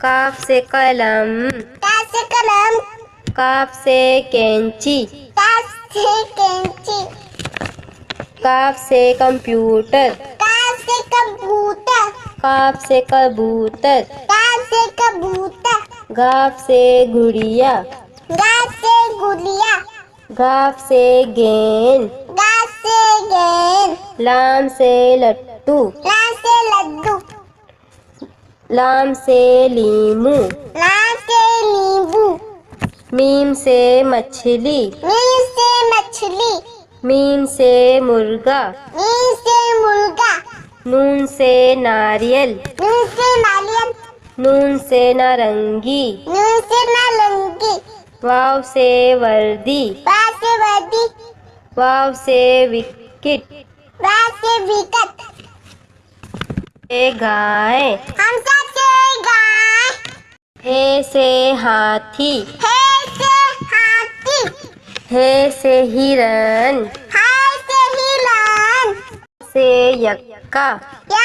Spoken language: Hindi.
काफ से कलम, काफ से कलम, काफ से कैंची, काफ से कैंची, काफ से कंप्यूटर, काफ से कंप्यूटर, काफ से कबूतर, काफ से कबूतर, गाफ से गुड़िया, गाफ से गुड़िया, गाफ से गेंद, गाफ से गेंद, लाम से लट्टू, लाम से लड्डू, लाम से लीमू, लाम से नींबू, मीम से मछली, मीम से मछली, मीम से मुर्गा, मीम से मुर्गा, नून से नारियल, नून से नारियल, नून से नारंगी, नून से नारंगी, वाव से वर्दी, वाव से वर्दी, वाव से विकेट, वाव से विकेट, से गाय, हमसा से गाय, हे से हाथी, हे से हाथी, हे से हिरन, हाय से हिरण, से यक्का, या